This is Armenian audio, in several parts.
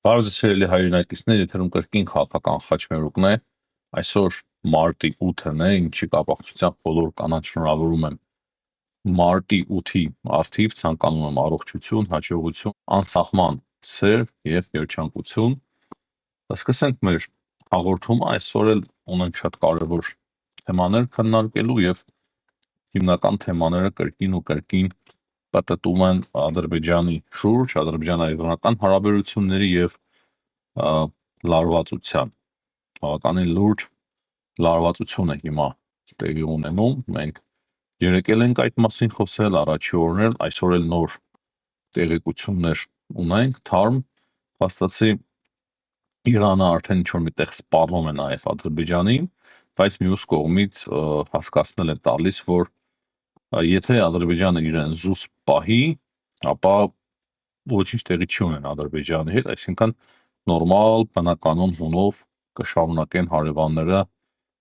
Բարձրացրելի հայրենակիցներ եթերում կրկին քաղաքական խաչմերուկն է, այսօր մարտի 8-ն է, ինչի կապակցությամբ բոլոր կանանց շնորհավորում եմ մարտի 8-ի առթիվ, ցանկանում եմ առողջություն, հաջողություն, անսահման սեր և երջանկություն։ Սկսենք մեր հաղորդումը, այսօր էլ ունենք շատ կարևոր թեմաներ քննարկելու և հիմնական թեմաները կրկին ու կրկին պատտում են Ադրբեջանի շուրջ, ադրբեջանա-իրանական հարաբերությունների և լարվածության, բավականին լուրջ լարվածություն է հիմա տեղի ունենում, մենք երեկել ենք այդ մասին խոսել, առաջի օրն էլ, այսօր էլ նոր տեղեկություններ ունենք, թարմ, փաստացի Իրանը արդեն ինչ-որ միտեղ սպառնում է նաև Ադրբեջանին, բայց մյուս կողմից հասկացնել է տալիս, որ եթե Ադրբեջանը իրեն զուսպ պահի, ապա ոչինչ տեղի չի ունեն Ադրբեջանի հետ, այսինքն նորմալ բնականոն հունով կշարունակեն հարևանները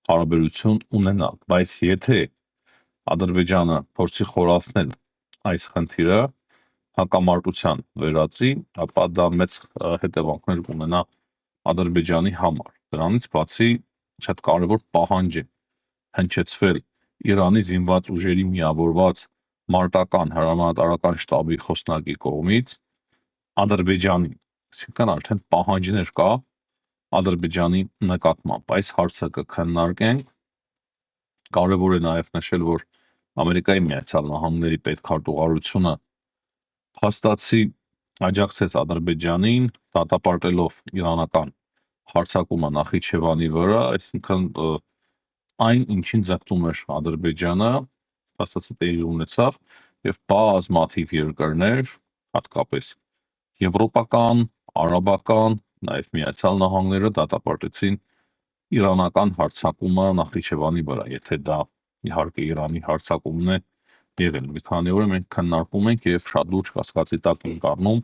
հարաբերություն ունենալ, բայց եթե Ադրբեջանը փորձի խորացնել այս խնդիրը, հակամարտության վերածի, ապա դա մեծ հետևանքներ կունենա Ադրբեջանի համար։ Դրանից բացի շատ կարևոր պահանջ է հնչեցվել Իրանի զինված ուժերի միավորված մարտական հրամանատարական շտաբի խոսնակի կողմից Ադրբեջանին, այսինքն արդեն պահանջներ կա Ադրբեջանի նկատմամբ, այս հարցը կքննարկենք, կարևոր է նաև նշել, որ Ամերիկայի Միացյալ Նահանգների պետքարտուղարությունը փաստացի աջակցեց Ադրբեջանին, դատապարտելով իրանական հարձակումը Նախիջևանի վրա, այսինքն այն, ինչին ձգտում էր Ադրբեջանը, փաստացի տեղի ունեցավ և բազմաթիվ երկրներ, հատկապես եվրոպական, արաբական, նաև Միացյալ Նահանգները դատապարտեցին իրանական հարձակումը Նախիջևանի վրա, եթե դա իհարկե Իրանի հարձակումն է եղել։ Մի քանի օր մենք քննարկում ենք և շատ լուրջ կասկածի տակ ենք առնում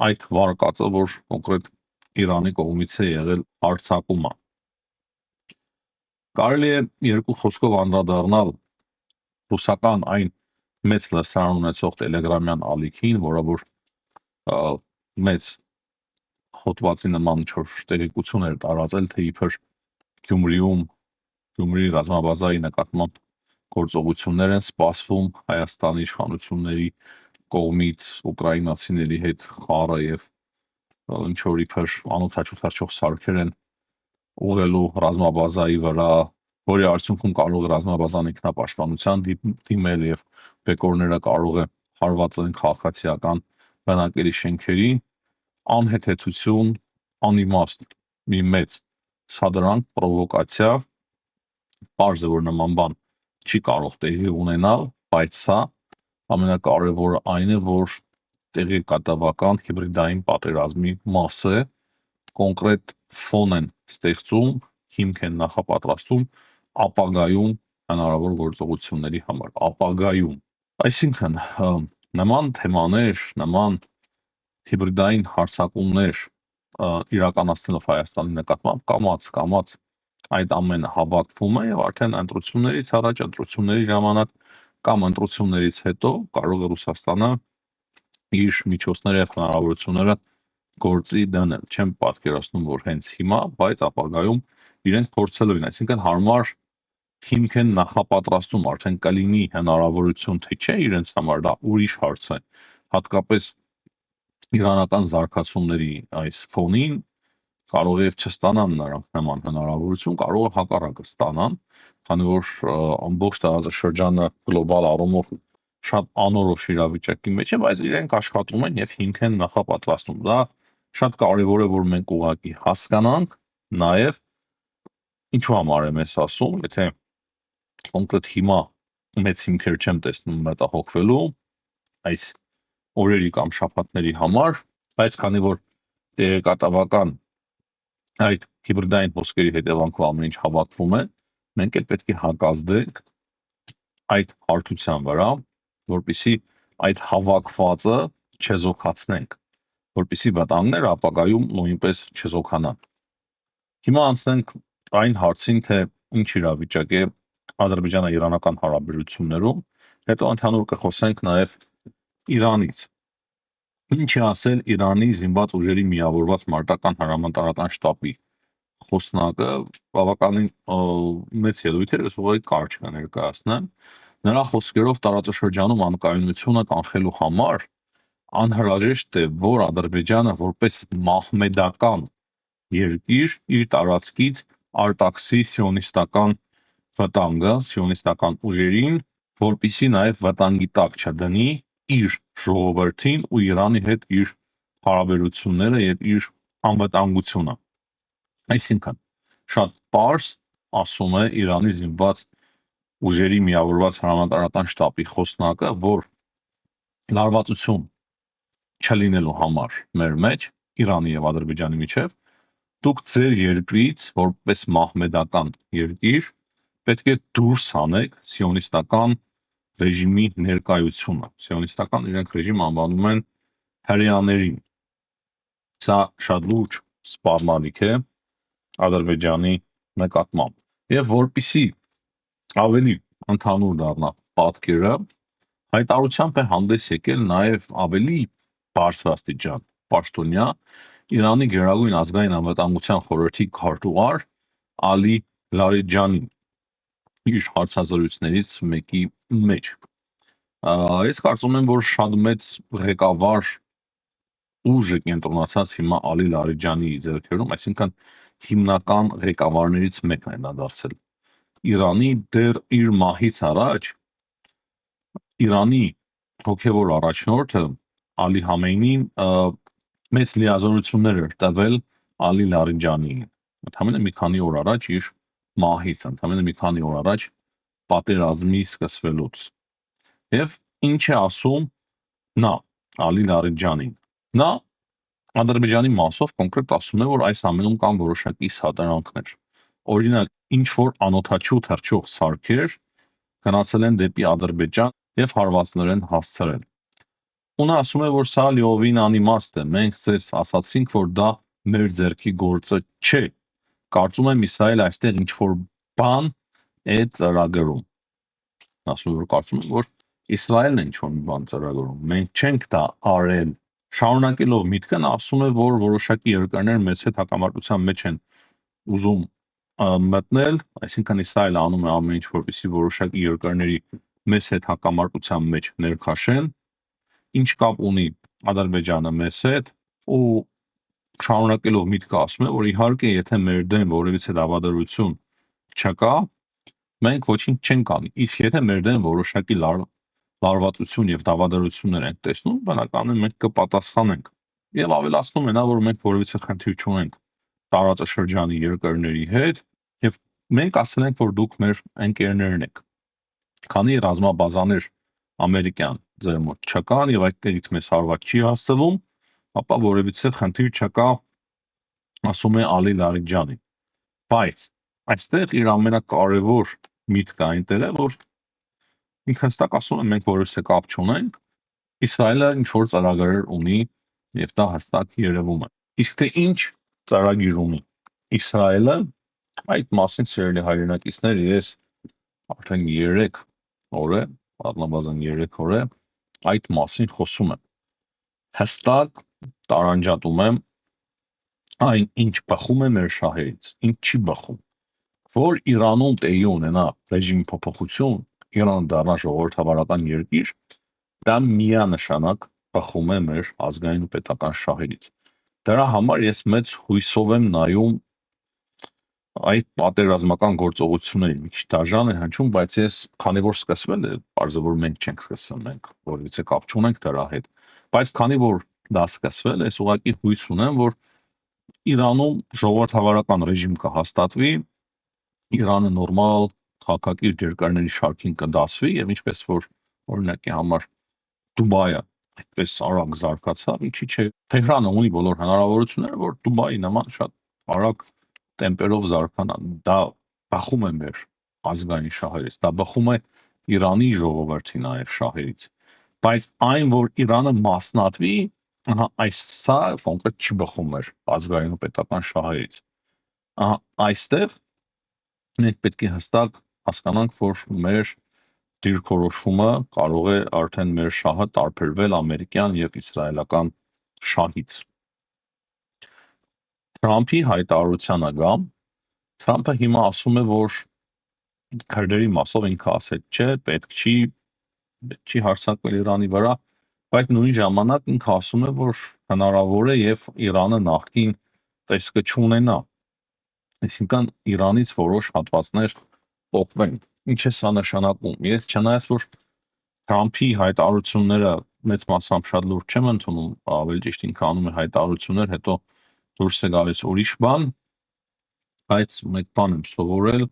այդ վարկածը, որ կոնկրետ Իրանի կողմից է եղել հարձակումը։ Կարելի է երկու խոսքով անդրադառնալ ռուսական այն մեծ լսարան ունեցող տելեգրամյան ալիքին, որը որ մեծ հոդվածի նման ինչ-որ տեղեկություն էր տարածել, թե իբր Գյումրիի ռազմաբազայի նկատմամբ գործողություններ են սպասվում Հայաստանի իշխանությունների կողմից ուկրաինացիների հետ խառը և ինչ-որ իբր անօդաչու սարքեր են ուղղելու ռազմաբազայի վրա, որի արդյունքում կարող է ռազմաբազան ինքնապաշտպանության դիմել և բեկորները կարող է հարվածել քաղաքացիական բնակելի շենքերի, անհեթեթություն, անիմաստ մի մեծ սադրանք, պրովոկացիա, պարզ է, որ նման բան չի կարող տեղի ունենալ, բայց սա ամենակարևորը այն է, որ տեղի կատավական հիբրիդային պատերազմի մաս է, կոնկրետ ֆոն են ստեղծում, հիմք են նախապատրաստում ապագայում հնարավոր գործողությունների համար, ապագայում։ Այսինքն, նման թեմաներ, նման հիբրիդային հարձակումներ իրականացնելով Հայաստանի նկատմամբ կամաց այդ ամենը հավաքվում է և արդեն ընտրություններից առաջ, ընտրությունների ժամանակ կամ ընտրություններից հետո կարող է Ռուսաստանը իր միջոցները և հնարավորությունները գործի դնել։ Չեմ պատկերացնում, որ հենց հիմա, բայց ապագայում իրենք փորձելու են, այսինքն հարմար հիմք են նախապատրաստում, արդեն կլինի հնարավորություն, թե չէ իրենց համար, դա ուրիշ հարց է, հատկապես իրանական զարգացումների այս ֆոնին կարող է և չստանան նրանք նման հնարավորություն, կարող է հակառակը ստանան, քանի որ ամբողջ տարածաշրջանը գլոբալ առումով շատ անորոշ իրավիճակի մեջ է, բայց իրենք աշխատում են և հիմք են նախապատրաստում։ Դա շատ կարևոր է, որ մենք ուղղակի հասկանանք, նաև ինչու համար եմ ես ասում, եթե կոնկրետ հիմա մեծ հիմքեր չեմ տեսնում մտահոգվելու այս օրերի կամ շաբաթների համար, բայց քանի որ տեղեկատվական այդ հիբրիդային հոսքերի հետևանքով ամեն ինչ հավաքվում է, մենք էլ պետք է հակազդենք այդ հարթության վրա, որպեսզի այդ հավաքվածը չեզոքացնենք, որպեսզի վտանգները ապագայում նույնպես չեզոքանան։ Հիմա անցնենք այն հարցին, թե ինչ իրավիճակ է ադրբեջանա-իրանական հարաբերություններում, հետո ընդհանուր կխոսենք նաև Իրանից։ Ինչ է ասել Իրանի զինված ուժերի միավորված մարտական հրամանատարական շտաբի խոսնակը, բավականին մեծ ելույթ էր, ես ուղղակի կարճ կներկայացնեմ։ Նրա խոսքերով տարածաշրջանում անկայունությունը կանխելու համար անհրաժեշտ է, որ Ադրբեջանը որպես մահմեդական երկիր իր տարածքից արտաքսի սիոնիստական վտանգը, սիոնիստական ուժերին, որպիսի նաև վտանգի տակ չդնի իր ժողովրդին ու Իրանի հետ իր հարաբերությունները եւ իր անվտանգությունը։ Այսինքն, շատ պարզ ասում է Իրանի զինված ուժերի միավորված հրամանատարական շտաբի խոսնակը, որ լարվածություն չլինելու համար մեր մեջ Իրանի եւ Ադրբեջանի միջև դուք ձեր երկրից որպես մահմեդական երկիր պետք է դուրս հանեք սիոնիստական ռեժիմի ներկայությունը։ Սիոնիստական իրենք ռեժիմ անվանում են հրեաներին։ Սա շատ լուրջ սպառնալիք է Ադրբեջանի նկատմամբ։ Եվ որպիսի ավելի ընդհանուր դառնա պատկերը, հայտարարությամբ է հանդես եկել նաև ավելի բարձրաստիճան պաշտոնյա Իրանի Գերագույն ազգային անվտանգության խորհրդի քարտուղար Ալի Լարիջանին իր հարցազրույցներից մեկի մեջ։ Ես կարծում եմ, որ շատ մեծ ղեկավար ուժը կենտրոնացած հիմա Ալի Լարիջանի ձեռքերում, այսինքն հիմնական ղեկավարներից մեկն է նա դարձել Իրանի դեռ իր մահից առաջ Իրանի հոգևոր առաջնորդը Ալի Համեյնին մեծ լիազորություններ էր տվել Ալի Լարիջանիին։ Ընդհանրապես մի քանի օր առաջ իր մահից, ընդհանրապես մի քանի օր առաջ պատերազմի սկսվելուց։ Եվ ինչ է ասում նա Ալի Լարիջանին։ Նա Ադրբեջանի մասով կոնկրետ ասում է, որ այս ամենում կան որոշակի սատարանքներ։ Օրինակ, ինչ որ անօթաչու թռչող սարքեր գնացել են դեպի Ադրբեջան եւ հարվածներ են հասցրել։ Ու նա ասում է, որ սա լիովին անիմաստ է։ Մենք ձեզ ասացինք, որ դա մեր ձեռքի գործը չէ։ Կարծում եմ Իսրայելը այստեղ ինչ որ բան է ծրագրում։ Ասում է, որ կարծում եմ, որ Իսրայելն է ինչ որ բան ծրագրում։ Մենք չենք դա արել։ Շարունակելով միտքը նա ասում է, որ որոշակի երկրներ մեծ հետ հակամարտության մեջ են ուզում մտնել, այսինքն Իսրայելը անում է ամեն ինչ, որպեսզի որոշակի երկրների մեծ հետ հակամարտության մեջ ներքաշեն, ինչ կապ ունի Ադրբեջանը մեզ հետ, ու շարունակելով միտքը ասում է, որ իհարկե եթե մեր դեմ որևիցե դավադրություն չկա, մենք ոչինչ չենք անի, իսկ եթե մեր դեմ որոշակի լարվածություն եւ դավադրություններ ենք տեսնում, բնականաբար մենք կպատասխանենք։ Եվ ավելացնում է նա, որ մենք որևիցե խնդիր չունենք տարածաշրջանի երկրների հետ, եւ մենք ասել ենք, որ դուք մեր ընկերներն եք։ Քանի ռազմաբազաներ ամերիկյան ձեր մոտ չկան եւ այդտեղից մեզ հարված չի հասցվում, ապա որևիցե խնդիր չկա, ասում է Ալի Լարիջանին։ Բայց այստեղ իր ամենակարևոր միտքը այնտեղ է, որ ինքը հստակ ասում է, մենք որևիցե կապ չունենք, Իսրայելը ինչ որ ծրագրեր ունի եւ դա հստակ երևում է։ Իսկ թե ինչ ծրագիր ունի Իսրայելը, այդ մասին սիրելի հայրենակիցներ, ես արդեն 3 օր է, առնվազն 3 օր է այդ մասին խոսում եմ։ Հստակ տարանջատում եմ այն ինչ բխում է մեր շահերից, ինչ չի բխում, որ Իրանում տեղի ունենա ռեժիմի փոփոխություն, Իրանը դառնա ժողովրդավարական երկիր, դա միանշանակ բխում է մեր ազգային ու պետական շահերից։ Դրա համար ես մեծ հույսով եմ նայում այդ պատերազմական գործողություններին, մի քիչ դաժան է հնչում, բայց ես քանի որ սկսվել է, բարձր որ մենք չենք սկսել, մենք որևիցե կապ չունենք դրա հետ, բայց քանի որ դա սկսվել է, ես ուղղակի հույս ունեմ, որ Իրանում ժողովրդավարական ռեժիմ կհաստատվի, Իրանը նորմալ քաղաքակիրթ երկրների շարքին կդասվի եւ ինչպես որ օրինակի համար Դուբայը այդպես արագ զարգացավ, ինչի՞ չէ Թեհրանը ունի բոլոր հնարավորությունները, որ Դուբայի նման շատ արագ տեմպերով զարգանա։ Դա բխում է մեր ազգային շահերից, դա բխում է Իրանի ժողովրդի նաև շահերից։ Բայց այն, որ Իրանը մասնատվի, ահա սա կոնկրետ չի բխում մեր ազգային ու պետական շահերից։ Ահա այստեղ մենք պետք է հստակ հասկանանք, որ մեր դիրքորոշումը կարող է արդեն մեր շահը տարբերվել ամերիկյան եւ իսրայելական շահից։ Թրամփի հայտարարությանը գամ, Թրամփը հիմա ասում է, որ քրդերի մասով ինքը ասել չէ, պետք չի հարձակվել Իրանի վրա, բայց նույն ժամանակ ինքը ասում է, որ հնարավոր է եւ Իրանը նախկին տեսքը չունենա։ Այսինքն Իրանից որոշ հատվածներ փոխվեն։ Ինչ է սա նշանակում։ Ես չնայած որ Թրամփի հայտարարությունները մեծ մասամբ շատ լուրջ չեմ ընդունում, ավելի ճիշտ ինքը անում է հայտարարություններ, հետո դուրս է գալիս ուրիշ բան, բայց մեկ բան եմ սովորել,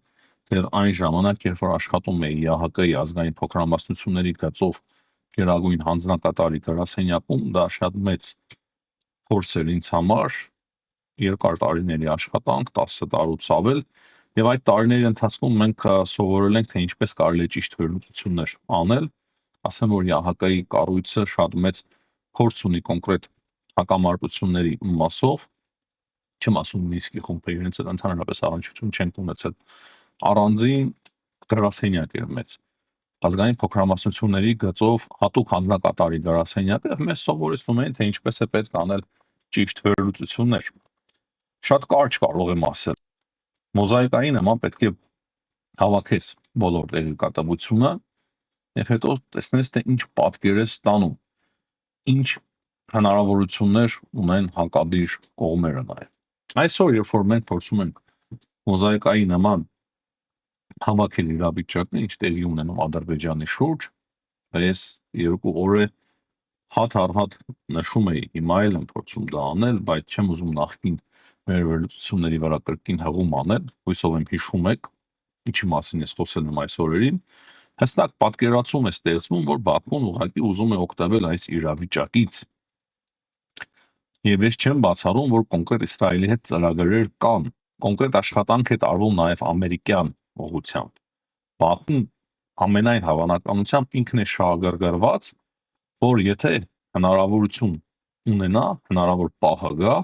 դեռ այն ժամանակ, երբ որ աշխատում էի ՀՀԿ-ի ազգային փոքրամասնությունների գծով գերագույն հանձնակատարի գրասենյակում, դա շատ մեծ փորձ էր ինձ համար, երկար տարիների աշխատանք, 10 տարուց ավել, եւ այդ տարիների ընթացքում մենք սովորել ենք, թե ինչպես կարելի է ճիշտ վերլուծություններ անել, ասեմ, որ ՀՀԿ-ի կառույցը շատ մեծ փորձ ունի կոնկրետ հակամարտությունների մասով, չեմ ասում Մինսկի խումբը իրենց այդ ընդհանրապես առնչություն չեն ունեցել, առանձին գրասենյակ էր մեծ, ազգային փոքրամասնությունների գծով հատուկ հանձնակատարի գրասենյակը, եւ մեզ սովորեցնում էին, թե ինչպես է պետք անել ճիշտ վերլուծություններ։ Շատ կարճ կարող եմ ասել, մոզաիկայի նման պետք է հավաքես բոլոր տեղեկատվությունը եւ հետո տեսնես, թե ինչ պատկեր է ստանում, ինչ հնարավորություններ ունեն հակադիր կողմերը նաեւ։ Այսօր, երբ որ մենք փորձում ենք մոզաիկայի նման հավաքել իրավիճակը, ինչ տեղի ունենում Ադրբեջանի շուրջ, ես 2 օր է հատ առ հատ նշում էի, հիմա էլ եմ փորձում դա անել, բայց չեմ ուզում նախքին մեր վերլուծությունների վրա կրկին հղում անել, հույսով եմ հիշում եք, ինչի մասին ես խոսել եմ այս օրերին, հստակ պատկերացում է ստեղծվում, որ Բաքուն ուղղակի ուզում է օգտվել այս իրավիճակից։ Եվ ես չեմ բացառում, որ կոնկրետ Իսրայելի հետ ծրագրեր կան, կոնկրետ աշխատանք է տարվում նաև ամերիկյան ուղղությամբ։ Բաքուն ամենայն հավանականությամբ ինքն է շահագրգռված, որ եթե հնարավորություն ունենա, հնարավոր պահը գա,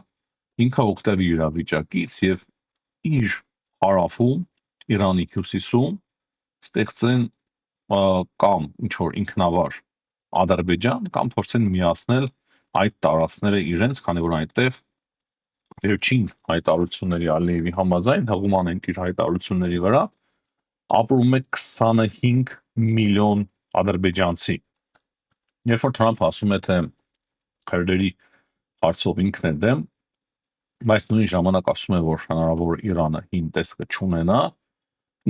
ինքը օգտվի իրավիճակից եւ իր հարավում, Իրանի հյուսիսում ստեղծեն կամ ինչ որ ինքնավար Ադրբեջան կամ փորձեն միացնել այդ տարածքները իրենց, քանի որ այնտեղ վերջին հայտարարությունների Ալիևի համաձայն հղում անենք իր հայտարարությունների վրա ապրում է 25 միլիոն ադրբեջանցի։ Երբ որ Թրամփը ասում է, թե քրդերի հարցով ինքն է դեմ, բայց նույն ժամանակ ասում է, որ հնարավոր է Իրանը հին տեսքը չունենա,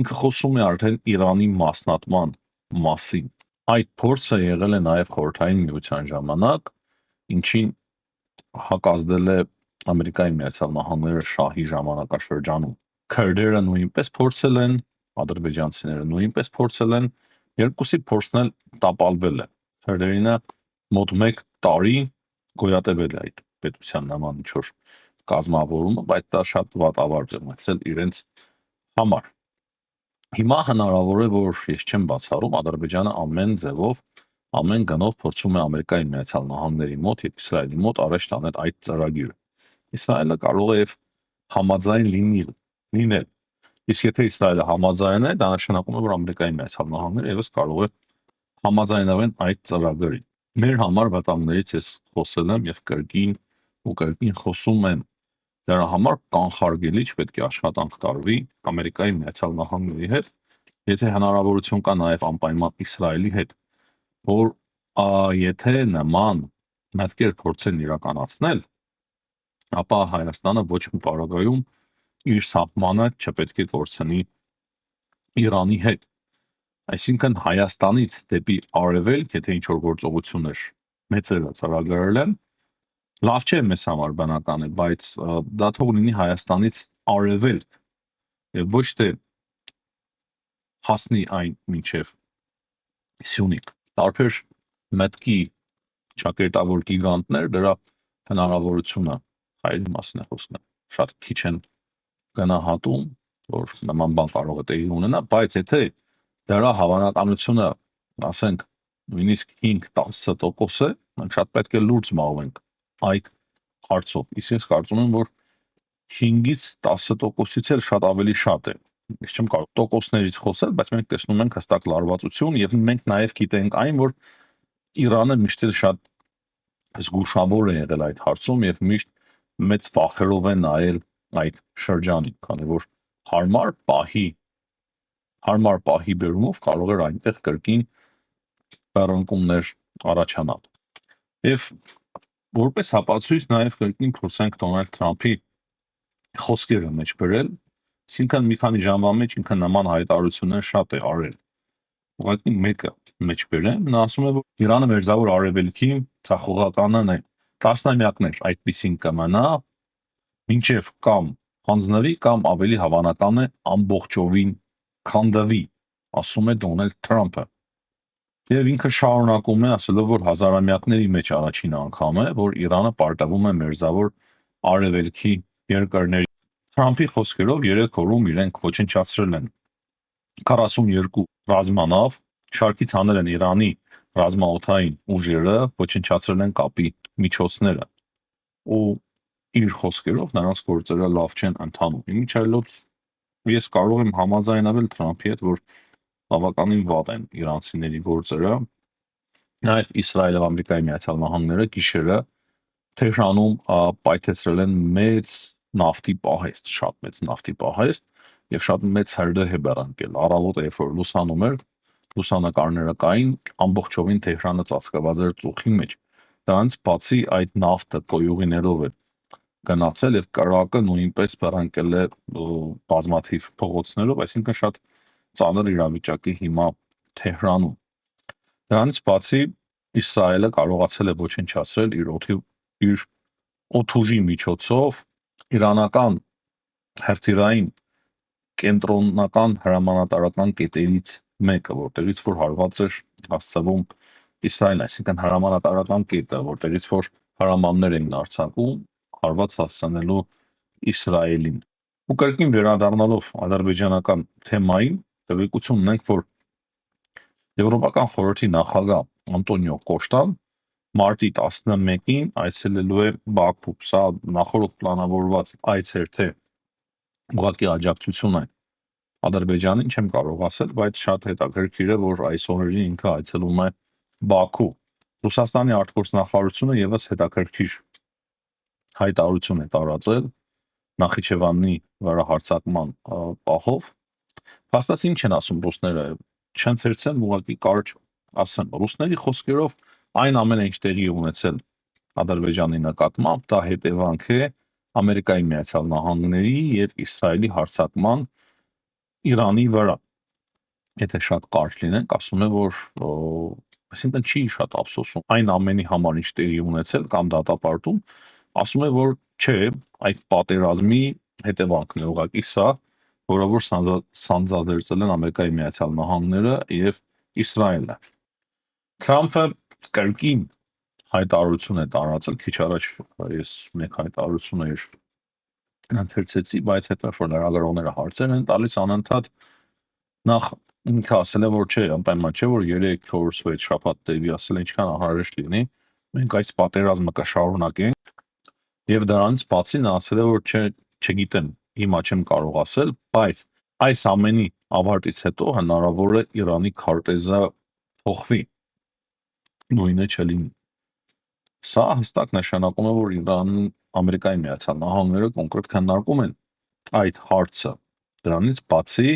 ինքը խոսում է արդեն Իրանի մասնատման մասին։ Այդ փորձը եղել է նաև Խորհրդային Միության ժամանակ, ինչին հակազդել է Ամերիկայի Միացյալ Նահանգները շահի ժամանակաշրջանում։ Քրդերը նույնպես փորձել են, ադրբեջանցիները նույնպես փորձել են, երկուսի փորձն էլ տապալվել է։ Քրդերինը մոտ 1 տարի գոյատևել է այդ պետության նման ինչ-որ կազմավորումը, բայց դա շատ վատ ավարտ է ունեցել իրենց համար։ Հիմա հնարավոր է, որ ես չեմ բացառում, Ադրբեջանը ամեն ձևով, ամեն գնով փորձում է Ամերիկայի Միացյալ Նահանգների մոտ եւ Իսրայելի մոտ առաջ տանել այդ ծրագիրը։ Իսրայելը կարող է համաձայն լինել։ Իսկ եթե Իսրայելը համաձայն է, դա նշանակում է, որ Ամերիկայի Միացյալ Նահանգները եւս կարող է համաձայնվեն այդ ծրագրին։ Մեր համար վտանգներից ես խոսել եմ եւ կրկին խոսում եմ, դրա համար կանխարգելիչ պետք է աշխատանք տարվի Ամերիկայի Միացյալ Նահանգների հետ, եթե հնարավորություն կա նաև անպայման Իսրայելի հետ, որ եթե նման մտքեր փորձեն իրականացնել, ապա Հայաստանը ոչ մի պարագայում իր սահմանը չպետք է կորցնի Իրանի հետ։ Այսինքն Հայաստանից դեպի արևելք, եթե ինչ-որ գործողություններ մեծերը ծրագրել են, լավ չէ մեզ համար բնական է, բայց դա թող լինի Հայաստանից արևելք եւ ոչ թե հասնի այն մինչև Սյունիք։ Տարբեր մտքի ճակերտավոր գիգանտներ դրա հնարավորությունը հայերի մասին է խոսքը շատ քիչ են գնահատում, որ նման բան կարող է տեղի ունենա, բայց եթե դրա հավանականությունը, ասենք, նույնիսկ 5-10% է, մենք շատ պետք է լուրջ զբաղվենք այդ հարցով։ Իսկ ես կարծում եմ, որ 5-ից 10%-ից էլ շատ ավելի շատ է, Ես չեմ կարող տոկոսներից խոսել, բայց մենք տեսնում ենք հստակ լարվածություն եւ մենք նաեւ գիտենք այն, որ Իրանը միշտ էլ շատ զգուշավոր է եղել այդ հարցում եւ միշտ մեծ վախերով է նայել այդ շրջանին, քանի որ հարմար պահի բերումով կարող էր այնտեղ կրկին բռնկումներ առաջանալ։ Եվ որպես հապացույց նաեւ կրկին փորձենք Դոնալդ Թրամփի խոսքերը մեջ բերել, այսինքն մի քանի ժամվա մեջ ինքը նման հայտարարություններ շատ է արել։ Ուղղակի մեկը մեջ բերեմ, նա ասում է, որ Իրանը մերձավոր արևելքի ցախողականն է, տասնամյակներ այդպեսին կմնա, մինչև կամ հանձնվի կամ ավելի հավանական է ամբողջովին քանդվի, ասում է Դոնալդ Թրամփը։ Եվ ինքը շարունակում է ասելով, որ հազարամյակների մեջ առաջին անգամ է, որ Իրանը պարտվում է մերձավոր արևելքի երկրների։ Թրամփի խոսքերով 3 օրում իրենք ոչնչացրել են 42 ռազմանավ, շարքից հանել են Իրանի ռազմաօդային ուժերը, ոչնչացրել են կապի միջոցները։ Ու իր խոսքերով նրանց գործերը լավ չեն ընթանում։ Իմիջիայլոց ես կարող եմ համաձայնվել Թրամփի հետ, որ բավականին վատ են իրանցիների գործերը։ Նաև Իսրայելը եւ Ամերիկայի Միացյալ Նահանգները գիշերը Թեհրանում պայթեցրել են մեծ նավթի պահեստ, շատ մեծ նավթի պահեստ եւ շատ մեծ հրդեհ է բռնկել։ Առավոտը երբ որ լուսանում էր, լուսանկարները կային, ամբողջովին Թեհրանը ծածկված էր ծուխի մեջ։ Դրանից բացի այդ նավթը կոյուղիներով է գնացել եւ կրակը նույնպես բռնկել է բազմաթիվ փողոցներով, այսինքն շատ ծանր իրավիճակի հիմա Թեհրանում։ Դրանից բացի Իսրայելը կարողացել է ոչնչացրել իր օդուժի միջոցով իրանական հրթիռային կենտրոնական հրամանատարական կետերից մեկը, որտեղից որ հարված էր հասցվում Իսրայելն, այսինքն հրամանատարական կետը, որտեղից որ հրամաններ էին արձակում, հարված հասցնելու Իսրայելին։ Ու կրկին վերադառնալով ադրբեջանական թեմային, տեղեկություն ունենք, որ Եվրոպական խորհրդի նախագահ Անտոնիո Կոշտան մարտի 11-ին այցելելու է Բաքու։ Սա նախորդ պլանավորված այց էր, թե ուղղակի աջակցություն է Ադրբեջանին, չեմ կարող ասել, բայց շատ հետաքրքիր է, որ այս օրերին ինքը այցելում է Բաքու։ Ռուսաստանի արտգործնախարարությունը եւս հետաքրքիր հայտարարություն է տարածել Նախիջևանի վրա հարձակման պահով։ Փաստացի ինչ են ասում ռուսները, չընթերցեմ, ուղղակի կարճ ասեմ։ Ռուսների խոսքերով այն ամենը, ինչ տեղի ունեցել Ադրբեջանի նկատմամբ, դա հետևանք է Ամերիկայի Միացյալ Նահանգների եւ Իսրայելի հարձակման Իրանի վրա։ Եթե շատ կարճ լինենք, ասում է, որ այսինքն չի շատ ափսոսում այն ամենի համար, ինչ տեղի ունեցել կամ դատապարտում, ասում է, որ չէ, այդ պատերազմի հետևանքն է ուղղակի սա, որը որ սանձազերծել են Ամերիկայի Միացյալ Նահանգները եւ Իսրայելը։ Թրամփը կրկին հայտարարություն է տարածել, քիչ առաջ ես մեկ հայտարարություն էր ընթերցեցի, բայց հետո որ լրագրողները հարցեր են տալիս անընդհատ նախ ինքը ասել է, որ չէ, անպայման չէ, որ 3-4 շաբաթ տևի, ասել է ինչքան անհրաժեշտ լինի, մենք այս պատերազմը կշարունակենք եւ դրանից բացի նա ասել է, որ չէ, չգիտեմ, հիմա չեմ կարող ասել, բայց այս ամենի ավարտից հետո հնարավոր է Իրանի քարտեզը փոխվի, նույնը չլինի։ Սա հստակ նշանակում է, որ Իրանն Ամերիկայի Միացյալ Նահանգները կոնկրետ քննարկում են այդ հարցը։ Դրանից բացի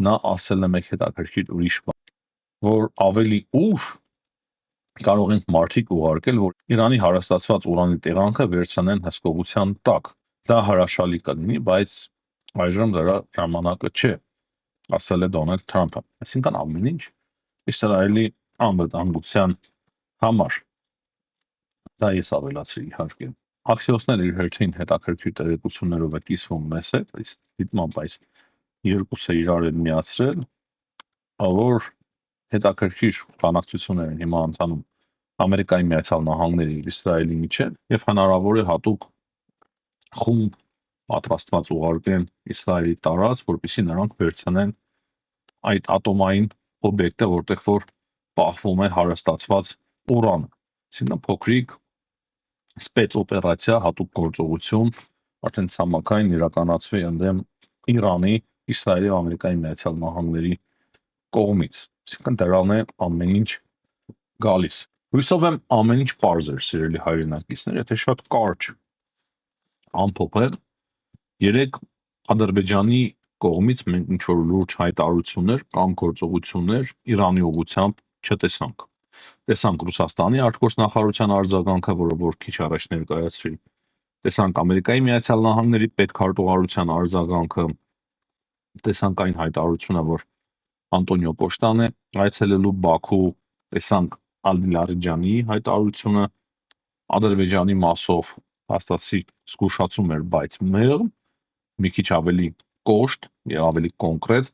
նա ասել է մեկ հետաքրքիր ուրիշ բան, որ ավելի ուշ կարող ենք մարդիկ ուղարկել, որ Իրանի հարստացված ուրանի տեղանքը վերցնեն հսկողության տակ։ Դա հրաշալի կլինի, բայց այժմ դրա ժամանակը չէ, ասել է Դոնալդ Թրամփը։ Այսինքն ամեն ինչ Իսրայելի անվտանգության համար։ Դա ես ավելացրի իհարկե։ Աքսիոսները իր հերթին հետաքրքիր տեղեկություններով է կիսվում մեզ հետ, այս դիտմամբ այս երկուսը իրար են միացրել, որ հետաքրքիր բանակցություններ են հիմա ընթանում Ամերիկայի Միացյալ Նահանգների եւ Իսրայելի միջեւ եւ հնարավոր է հատուկ խումբ պատրաստված ուղարկեն Իսրայելի տարած, որպեսզի նրանք վերցնեն այդ ատոմային օբյեկտը, որտեղ որ պահվում է հարստացված ուրանը։ Այսինքն փոքրիկ սպեցօպերացիա, հատուկ գործողություն արդեն ցամաքային իրականացվի ընդդեմ Իրանի Իսրայելի ու Ամերիկայի Միացյալ Նահանգների կողմից։ Այսինքն դրան է ամեն ինչ գալիս։ Հույսով եմ ամեն ինչ պարզ էր, սիրելի հայրենակիցներ, եթե շատ կարճ ամփոփել, երեք Ադրբեջանի կողմից մենք ինչ որ լուրջ հայտարարություններ կամ գործողություններ Իրանի ուղղությամբ չտեսանք։ Տեսանք Ռուսաստանի արտգործնախարարության արձագանքը, որը որ քիչ առաջ ներկայացրի, տեսանք Ամերիկայի Միացյալ Նահանգների պետքարտուղարության արձագանքը, տեսանք այն հայտարարությունը, որ Անտոնիո Պոշտան է այցելելու Բաքու, տեսանք Ալի Լարիջանի հայտարարությունը Ադրբեջանի մասով հաստատի զգուշացում էր, բայց մեղմ, մի քիչ ավելի կոշտ եւ ավելի կոնկրետ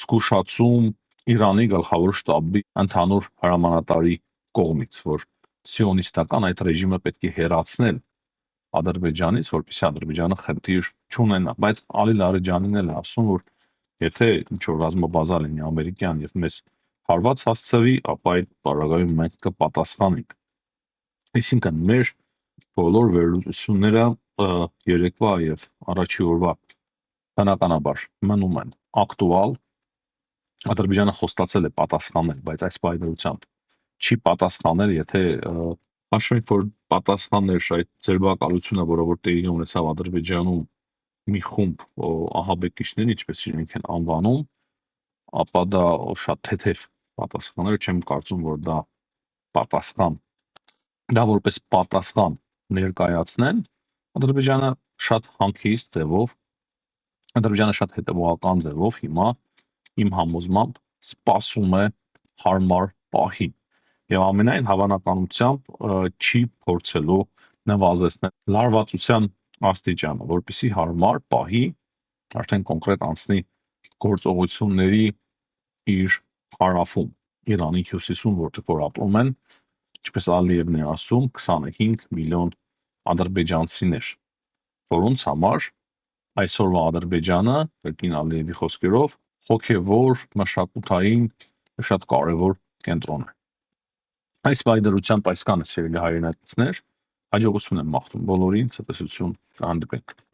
զգուշացում Իրանի գլխավոր շտաբի ընդհանուր հրամանատարի կողմից, որ սիոնիստական այդ ռեժիմը պետք է հեռացնել Ադրբեջանից, որպեսզի Ադրբեջանը խնդիր չունենա, բայց Ալի Լարիջանին էլ ասում, որ եթե ինչ որ ռազմաբազա լինի ամերիկյան եւ մեզ հարված հասցվի, ապա այդ բaragայում մենք կպատասխանենք։ Այսինքն մեր բոլոր վերլուծությունները երեկվա եւ առաջի օրվա բնականաբար մնում են ակտուալ։ Ադրբեջանը խոստացել է պատասխանել, բայց այս պայմանությամբ չի պատասխանել, եթե հաշվենք, որ պատասխաններ այդ ձերբակալությունը, որը որ տեղի ունեցավ Ադրբեջանում մի խումբ ահաբեկիչների, ինչպես իրենք են անվանում, ապա դա շատ թեթև պատասխաններ, չեմ կարծում, որ դա պատասխան, դա որպես պատասխան ներկայացնեն, Ադրբեջանը շատ հանգիստ ձևով, Ադրբեջանը շատ հետևողական ձևով հիմա իմ համոզմամբ սպասում է հարմար պահի եւ ամենայն հավանականությամբ չի փորձելու նվազեցնել լարվածության աստիճանը, որպեսզի հարմար պահի արդեն կոնկրետ անցնի գործողությունների իր հարավում Իրանի հյուսիսում, որտեղ որ ապրում են, ինչպես Ալիևն է ասում, 25 միլիոն ադրբեջանցիներ, որոնց համար այսօրվա Ադրբեջանը, Էրկին Ալիևի խոսքերով, հոգևոր, մշակութային շատ կարևոր կենտրոն է։ Այս պայմանությամբ այսքանը, սիրելի հայրենակիցներ, հաջողություն եմ մաղթում բոլորին, ցտեսություն, կհանդիպենք։